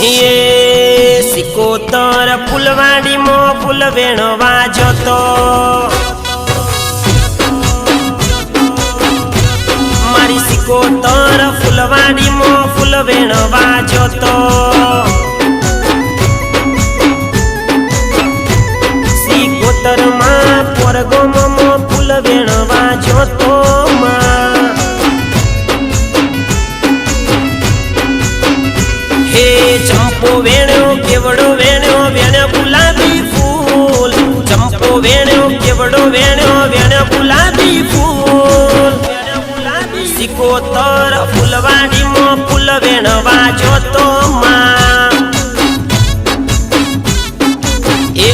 ये सिकोतर फुलवाड़ी मो फूल वेणवा जतो मारी सिकोतर फुलवाड़ी मो फूल वेणवा जतो सिकोतर मा पोरगो मो फूल वेणवा जतो मा चंपो वेण्यो केवड़ो वेण्यो वेण्यो गुलाबी फूल चंपो वेण्यो केवड़ो वेण्यो वेण्यो गुलाबी फूल सिकोतर फुलवाड़ी मो फूल वेणवा जोतो मा ए